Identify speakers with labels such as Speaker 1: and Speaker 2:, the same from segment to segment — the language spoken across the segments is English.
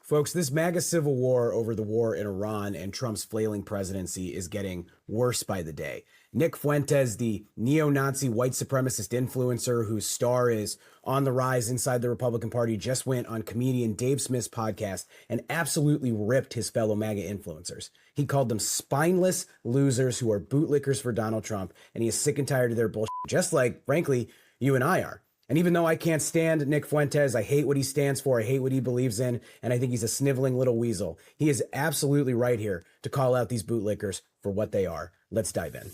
Speaker 1: Folks, this MAGA civil war over the war in Iran and Trump's flailing presidency is getting worse by the day. Nick Fuentes, the neo-Nazi white supremacist influencer whose star is on the rise inside the Republican Party, just went on comedian Dave Smith's podcast and absolutely ripped his fellow MAGA influencers. He called them spineless losers who are bootlickers for Donald Trump, and he is sick and tired of their bullshit, just like, frankly, you and I are. And even though I can't stand Nick Fuentes, I hate what he stands for, I hate what he believes in, and I think he's a sniveling little weasel. He is absolutely right here to call out these bootlickers for what they are. Let's dive in.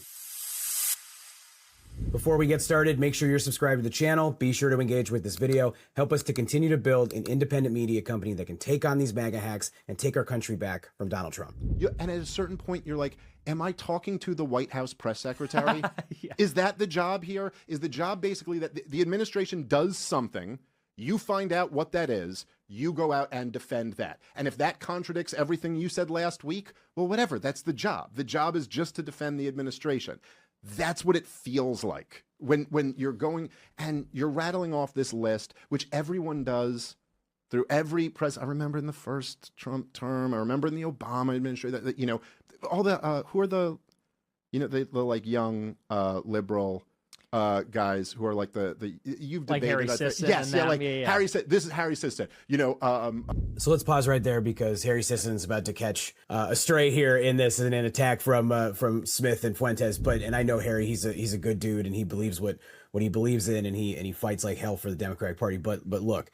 Speaker 1: Before we get started, make sure you're subscribed to the channel. Be sure to engage with this video. Help us to continue to build an independent media company that can take on these MAGA hacks and take our country back from Donald Trump.
Speaker 2: And at a certain point, you're like, am I talking to the White House press secretary?
Speaker 3: Yeah.
Speaker 2: Is that the job here? Is the job basically that the administration does something, you find out what that is, you go out and defend that. And if that contradicts everything you said last week, well, whatever, that's the job. The job is just to defend the administration. That's what it feels like when you're going and you're rattling off this list, which everyone does through every press. I remember in the first Trump term, I remember in the Obama administration, that you know, all the who are the, you know, the like young liberal guys who are like the you've
Speaker 3: like
Speaker 2: debated
Speaker 3: Harry Sisson.
Speaker 2: yes, yeah, like
Speaker 3: yeah.
Speaker 2: Harry said. This is Harry Sisson. You know,
Speaker 1: So let's pause right there because Harry Sisson's about to catch a stray here in this and an attack from Smith and Fuentes. And I know Harry, he's a good dude and he believes what he believes in and he fights like hell for the Democratic Party. But look,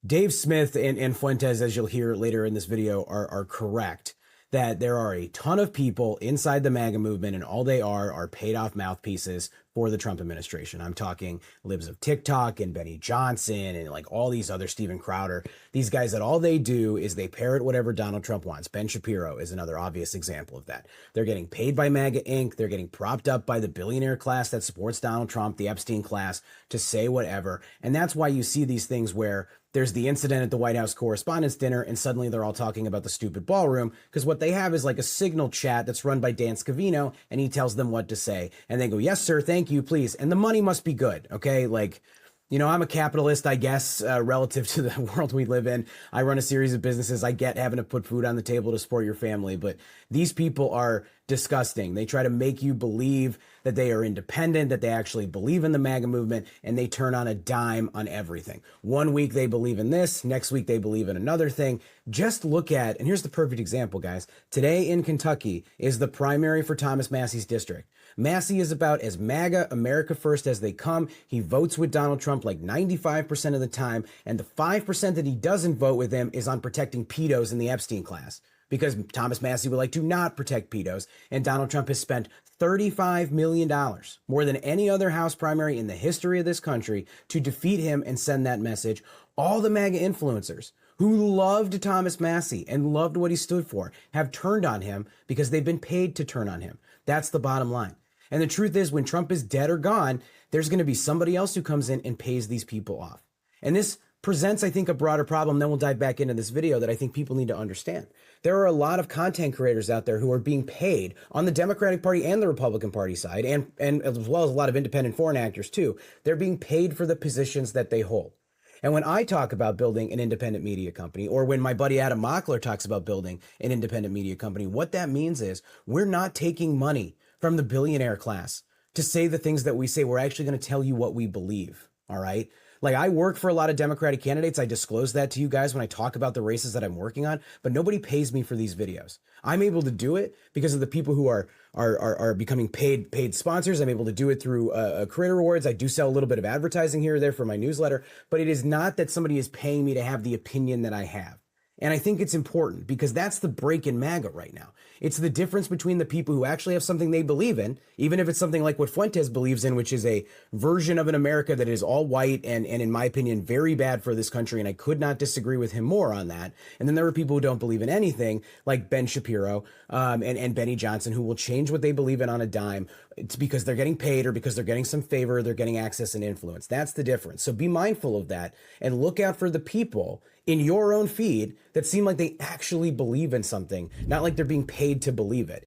Speaker 1: Dave Smith and Fuentes, as you'll hear later in this video, are correct that there are a ton of people inside the MAGA movement and all they are paid off mouthpieces for the Trump administration. I'm talking libs of TikTok and Benny Johnson and like all these other Steven Crowder, these guys that all they do is they parrot whatever Donald Trump wants. Ben Shapiro is another obvious example of that. They're getting paid by MAGA Inc. They're getting propped up by the billionaire class that supports Donald Trump, the Epstein class, to say whatever. And that's why you see these things where there's the incident at the White House Correspondents' Dinner, and suddenly they're all talking about the stupid ballroom, because what they have is like a signal chat that's run by Dan Scavino, and he tells them what to say. And they go, yes, sir, thank you, please. And the money must be good, okay? Like, you know, I'm a capitalist, I guess, relative to the world we live in. I run a series of businesses. I get having to put food on the table to support your family, but these people are disgusting. They try to make you believe that they are independent, that they actually believe in the MAGA movement, and they turn on a dime on everything. One week they believe in this, next week they believe in another thing. Just look at, and here's the perfect example, guys. Today in Kentucky is the primary for Thomas Massie's district. Massie is about as MAGA, America first as they come. He votes with Donald Trump like 95% of the time, and the 5% that he doesn't vote with him is on protecting pedos in the Epstein class. Because Thomas Massie would like to not protect pedos, and Donald Trump has spent $35 million, more than any other House primary in the history of this country, to defeat him and send that message. All the MAGA influencers who loved Thomas Massie and loved what he stood for have turned on him because they've been paid to turn on him. That's the bottom line. And the truth is, when Trump is dead or gone, there's going to be somebody else who comes in and pays these people off. And this presents, I think, a broader problem. Then we'll dive back into this video that I think people need to understand. There are a lot of content creators out there who are being paid on the Democratic Party and the Republican Party side, and as well as a lot of independent foreign actors too. They're being paid for the positions that they hold. And when I talk about building an independent media company, or when my buddy Adam Mockler talks about building an independent media company, what that means is we're not taking money from the billionaire class to say the things that we say. We're actually going to tell you what we believe. All right. Like, I work for a lot of Democratic candidates. I disclose that to you guys when I talk about the races that I'm working on, but nobody pays me for these videos. I'm able to do it because of the people who are becoming paid sponsors. I'm able to do it through creator rewards. I do sell a little bit of advertising here or there for my newsletter, but it is not that somebody is paying me to have the opinion that I have. And I think it's important because that's the break in MAGA right now. It's the difference between the people who actually have something they believe in, even if it's something like what Fuentes believes in, which is a version of an America that is all white and in my opinion, very bad for this country. And I could not disagree with him more on that. And then there are people who don't believe in anything like Ben Shapiro and Benny Johnson, who will change what they believe in on a dime. It's because they're getting paid or because they're getting some favor, they're getting access and influence. That's the difference. So be mindful of that and look out for the people in your own feed that seem like they actually believe in something, not like they're being paid to believe it.